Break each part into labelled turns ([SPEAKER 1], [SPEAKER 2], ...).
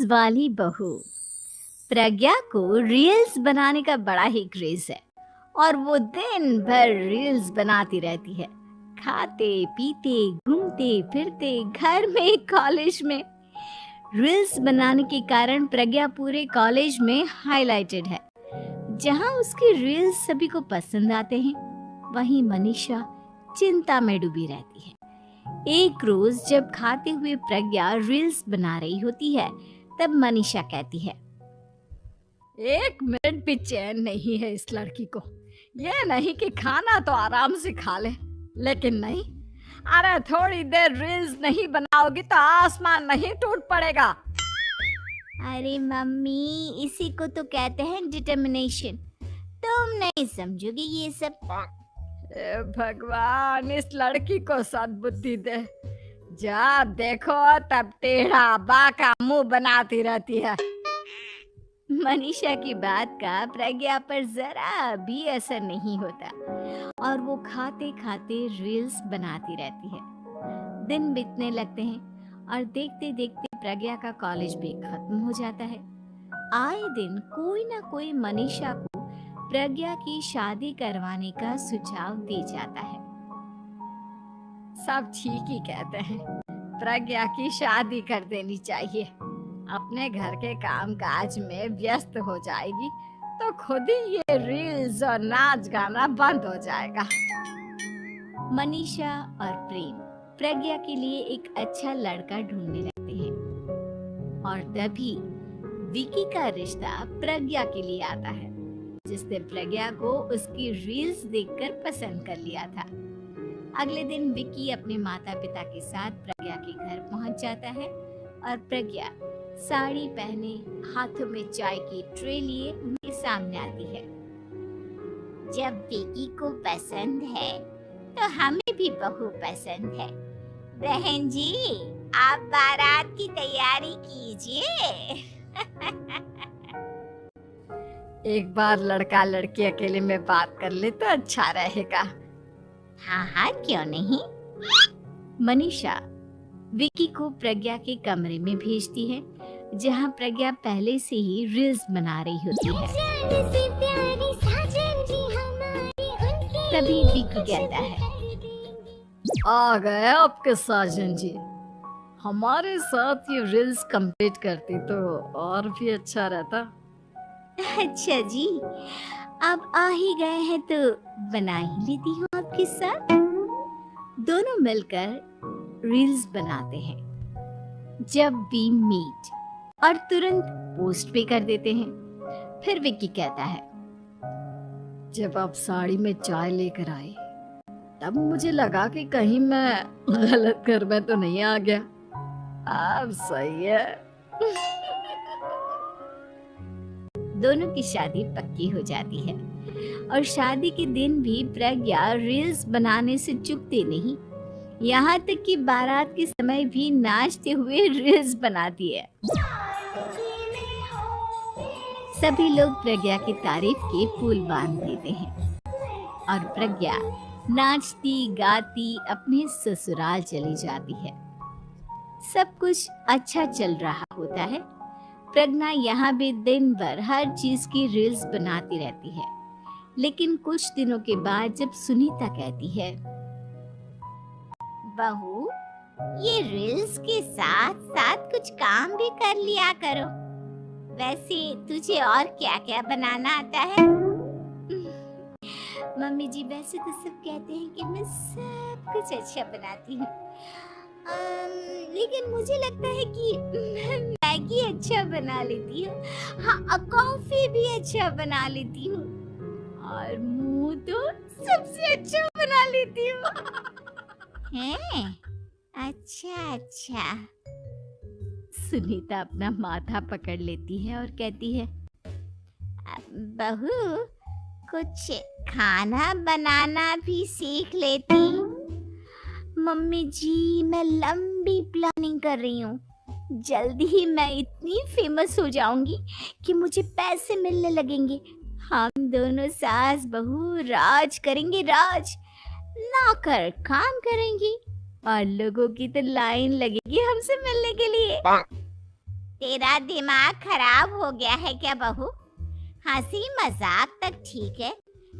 [SPEAKER 1] वाली बहू। प्रज्ञा को रील्स बनाने का बड़ा ही क्रेज है और वो दिन भर रील्स बनाती रहती है। खाते पीते घूमते फिरते घर में कॉलेज में रील्स बनाने के कारण प्रज्ञा पूरे कॉलेज में हाईलाइटेड है। जहां उसकी रील्स सभी को पसंद आते हैं, वहीं मनीषा चिंता में डूबी रहती है। एक रोज जब खाते हुए प्रज्ञा रील्स बना रही होती है, तब मनीषा कहती है,
[SPEAKER 2] एक मिनट भी चैन नहीं है इस लड़की को। ये नहीं कि खाना तो आराम से खा ले, लेकिन नहीं, अरे थोड़ी देर रील्स नहीं बनाओगी तो आसमान नहीं टूट पड़ेगा।
[SPEAKER 1] अरे मम्मी, इसी को तो कहते हैं डिटर्मिनेशन। तुम नहीं समझोगी ये सब।
[SPEAKER 2] ए भगवान, इस लड़की को सद्बुद्धि दे। जब देखो तब टेढ़ा बाका मुंह बनाती रहती है।
[SPEAKER 1] मनीषा की बात का प्रज्ञा पर जरा भी असर नहीं होता और वो खाते खाते रील्स बनाती रहती है। दिन बीतने लगते हैं और देखते देखते प्रज्ञा का कॉलेज भी खत्म हो जाता है। आए दिन कोई ना कोई मनीषा को प्रज्ञा की शादी करवाने का सुझाव दे जाता है।
[SPEAKER 2] सब ठीक ही कहते हैं, प्रज्ञा की शादी कर देनी चाहिए। अपने घर के काम काज में व्यस्त हो जाएगी तो खुद ही ये रील्स और नाच गाना बंद हो जाएगा।
[SPEAKER 1] मनीषा और प्रेम प्रज्ञा के लिए एक अच्छा लड़का ढूंढने लगते हैं और तभी विकी का रिश्ता प्रज्ञा के लिए आता है, जिसने प्रज्ञा को उसकी रील्स देखकर पसंद कर लिया था। अगले दिन विकी अपने माता पिता के साथ प्रज्ञा के घर पहुंच जाता है और प्रज्ञा साड़ी पहने हाथों में चाय की ट्रे लिए उनके सामने आती है।
[SPEAKER 3] जब विकी को पसंद है तो हमें भी बहू पसंद है। बहन जी, आप बारात की तैयारी कीजिए।
[SPEAKER 2] एक बार लड़का लड़की अकेले में बात कर ले तो अच्छा रहेगा।
[SPEAKER 3] हाँ हाँ, क्यों नहीं।
[SPEAKER 1] मनीषा विकी को प्रज्ञा के कमरे में भेजती है, जहां प्रज्ञा पहले से ही रील्स बना रही होती है। तभी विकी कहता है,
[SPEAKER 2] आ गए आपके साजन जी। हमारे साथ ये रील्स कंप्लीट करती तो और भी अच्छा रहता।
[SPEAKER 1] अच्छा जी, अब आ ही गए हैं तो बना ही लेती हूँ आपके साथ। दोनों मिलकर रील्स बनाते हैं। जब वी मीट और तुरंत पोस्ट भी कर देते हैं। फिर विक्की कहता है,
[SPEAKER 2] जब आप साड़ी में चाय लेकर आए तब मुझे लगा कि कहीं मैं गलत घर में तो नहीं आ गया। अब सही है।
[SPEAKER 1] दोनों की शादी पक्की हो जाती है और शादी के दिन भी प्रज्ञा रील्स बनाने से चूकती नहीं। यहाँ तक कि बारात के समय भी नाचते हुए रील्स बनाती है। सभी लोग प्रज्ञा की तारीफ के पुल बांध देते हैं और प्रज्ञा नाचती गाती अपने ससुराल चली जाती है। सब कुछ अच्छा चल रहा होता है। प्रज्ञा यहाँ भी दिन भर हर चीज की रील्स बनाती रहती है। लेकिन कुछ दिनों के बाद जब सुनीता कहती है,
[SPEAKER 3] बहू, ये रील्स के साथ साथ कुछ काम भी कर लिया करो। वैसे तुझे और क्या क्या बनाना आता है?
[SPEAKER 1] मम्मी जी, वैसे तो सब कहते हैं कि मैं सब कुछ अच्छा बनाती हूँ, लेकिन मुझे लगता है कि मैं मैगी अच्छा बना लेती हूँ। हाँ, कॉफी भी अच्छा बना लेती हूँ और मुंह तो सबसे अच्छा बना लेती हूँ।
[SPEAKER 3] हैं? अच्छा अच्छा।
[SPEAKER 1] सुनीता अपना माथा पकड़ लेती है और कहती है,
[SPEAKER 3] बहू, कुछ खाना बनाना भी सीख लेती।
[SPEAKER 1] मम्मी जी, मैं लंबी प्लानिंग कर रही हूँ। जल्दी ही मैं इतनी फेमस हो जाऊंगी कि मुझे पैसे मिलने लगेंगे। हम दोनों सास बहू राज करेंगे, राज। नौकर काम करेंगी और लोगों की तो लाइन लगेगी हमसे मिलने के लिए।
[SPEAKER 3] तेरा दिमाग खराब हो गया है क्या बहू? हंसी मजाक तक ठीक है,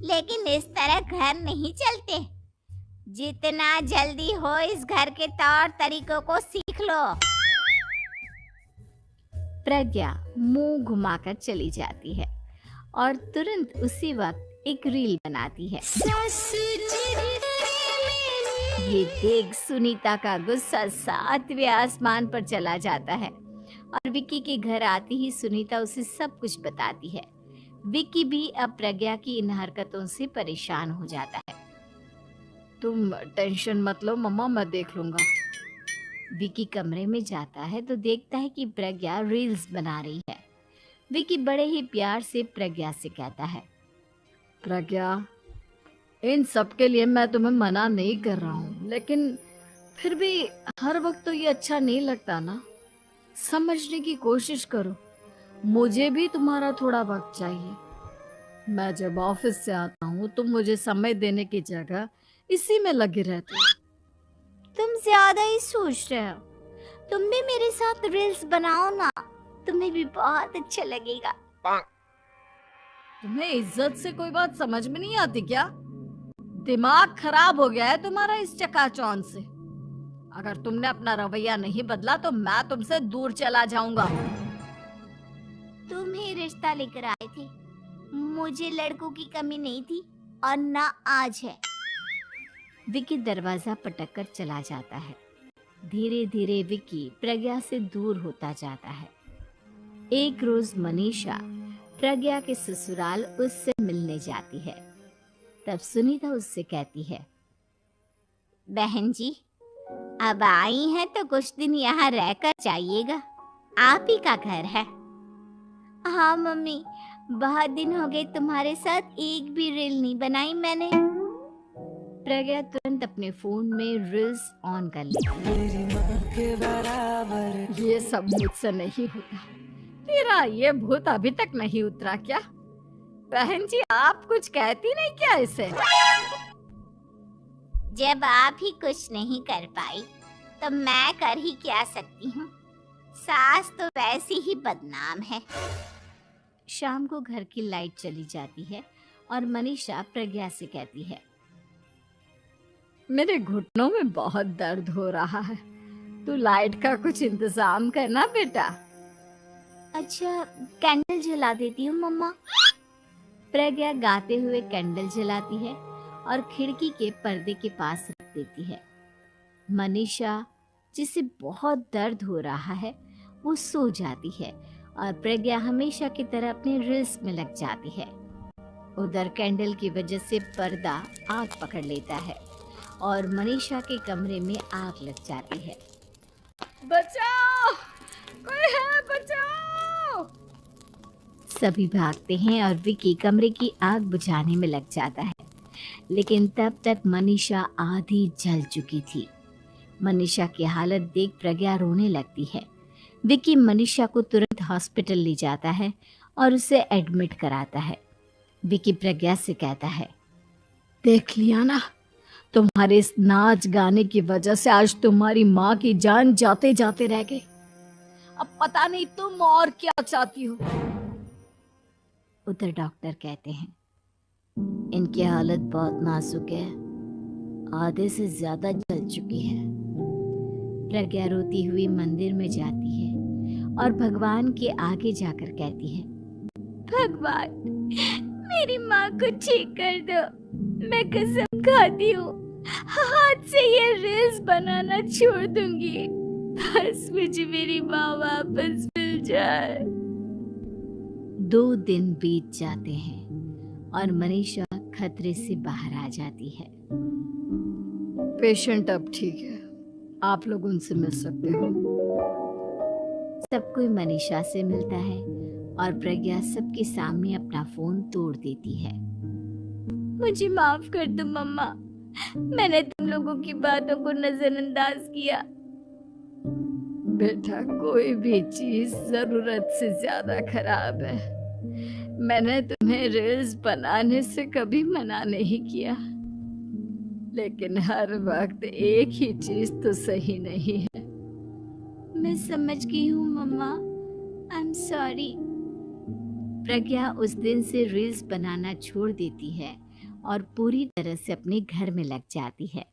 [SPEAKER 3] लेकिन इस तरह घर नहीं चलते। जितना जल्दी हो इस घर के तौर तरीकों को सीख लो।
[SPEAKER 1] प्रज्ञा मुंह घुमाकर चली जाती है और तुरंत उसी वक्त एक रील बनाती है। ये देख सुनीता का गुस्सा 7वें आसमान पर चला जाता है और विक्की के घर आते ही सुनीता उसे सब कुछ बताती है। विक्की भी अब प्रज्ञा की इन हरकतों से परेशान हो जाता है।
[SPEAKER 2] तुम टेंशन मत लो मम्मा, मैं देख लूंगा।
[SPEAKER 1] विक्की कमरे में जाता है तो देखता है कि प्रज्ञा रील्स बना रही है। विक्की बड़े ही प्यार से प्रज्ञा से कहता है,
[SPEAKER 2] प्रज्ञा, इन सब के लिए मैं तुम्हें मना नहीं कर रहा हूँ, लेकिन फिर भी हर वक्त तो ये अच्छा नहीं लगता ना। समझने की कोशिश करो, मुझे भी तुम्हारा थोड़ा वक्त चाहिए। मैं जब ऑफिस से आता हूँ तो मुझे समय देने की जगह इसी में लगे रहते हो।
[SPEAKER 1] तुम ज्यादा ही सोच रहे हो। तुम भी मेरे साथ रील्स बनाओ ना, तुम्हें भी बहुत अच्छा लगेगा।
[SPEAKER 2] तुम्हें इज्जत से कोई बात समझ में नहीं आती क्या? दिमाग खराब हो गया है तुम्हारा इस चकाचौंध से। अगर तुमने अपना रवैया नहीं बदला तो मैं तुमसे दूर चला जाऊंगा।
[SPEAKER 3] तुम ही रिश्ता लेकर आए थे, मुझे लड़कों की कमी नहीं थी और ना आज है।
[SPEAKER 1] विक्की दरवाजा पटक कर चला जाता है। धीरे धीरे विक्की प्रज्ञा से दूर होता जाता है। एक रोज मनीषा प्रज्ञा के ससुराल उससे मिलने जाती है। तब सुनीता उससे कहती है,
[SPEAKER 3] बहन जी, अब आई हैं तो कुछ दिन यहाँ रहकर जाइएगा, आप ही का घर है। हाँ मम्मी, बहुत दिन हो गए तुम्हारे साथ एक भी रील नहीं बनाई मैंने।
[SPEAKER 1] प्रज्ञा तुरंत अपने फोन में रील्स ऑन कर लेती है।
[SPEAKER 2] ये सब मुझसे नहीं होता। तेरा ये भूत अभी तक नहीं उतरा क्या? बहन जी, आप कुछ कहती नहीं क्या इसे?
[SPEAKER 3] जब आप ही कुछ नहीं कर पाई तो मैं कर ही क्या सकती हूँ। सास तो वैसी ही बदनाम है।
[SPEAKER 1] शाम को घर की लाइट चली जाती है और मनीषा प्रज्ञा से कहती है,
[SPEAKER 2] मेरे घुटनों में बहुत दर्द हो रहा है, तू लाइट का कुछ इंतजाम करना बेटा।
[SPEAKER 1] अच्छा, कैंडल जला देती हूँ मम्मा। प्रज्ञा गाते हुए कैंडल जलाती है और खिड़की के पर्दे के पास रख देती है। मनीषा, जिसे बहुत दर्द हो रहा है, वो सो जाती है और प्रज्ञा हमेशा की तरह अपने रील्स में लग जाती है। उधर कैंडल की वजह से पर्दा आग पकड़ लेता है और मनीषा के कमरे में आग लग जाती है।
[SPEAKER 2] बचाओ, कोई है, बचाओ!
[SPEAKER 1] सभी भागते हैं और विक्की कमरे की आग बुझाने में लग जाता है, लेकिन तब तक मनीषा आधी जल चुकी थी। मनीषा की हालत देख प्रज्ञा रोने लगती है। विक्की मनीषा को तुरंत हॉस्पिटल ले जाता है और उसे एडमिट कराता है। विक्की प्रज्ञा से कहता है,
[SPEAKER 2] देख लिया ना, तुम्हारे इस नाच गाने की वजह से आज तुम्हारी माँ की जान जाते जाते रह गई। अब पता नहीं तुम और क्या चाहती हो।
[SPEAKER 1] उधर डॉक्टर कहते हैं, इनकी हालत बहुत नाजुक है, आधे से ज्यादा जल चुकी है। प्रज्ञा रोती हुई मंदिर में जाती है और भगवान के आगे जाकर कहती है,
[SPEAKER 3] भगवान, मेरी माँ को ठीक कर दो। मैं कसम खाती हूँ, हाथ से ये रील्स बनाना छोड़ दूंगी। बस मुझे मेरी माँ वापस मिल जाए।
[SPEAKER 1] 2 दिन बीत जाते हैं और मनीषा खतरे से बाहर आ जाती है।
[SPEAKER 2] पेशेंट अब ठीक है, आप लोग उनसे मिल सकते हो।
[SPEAKER 1] सब कोई मनीषा से मिलता है और प्रज्ञा सबके सामने अपना फोन तोड़ देती है।
[SPEAKER 3] मुझे माफ कर दो मम्मा, मैंने तुम लोगों की बातों को नजरअंदाज किया।
[SPEAKER 2] बेटा, कोई भी चीज जरूरत से ज्यादा खराब है। मैंने तुम्हें रील्स बनाने से कभी मना नहीं किया, लेकिन हर वक्त एक ही चीज तो सही नहीं है।
[SPEAKER 3] मैं समझ गई हूँ मम्मा, आई एम सॉरी।
[SPEAKER 1] प्रज्ञा उस दिन से रील्स बनाना छोड़ देती है और पूरी तरह से अपने घर में लग जाती है।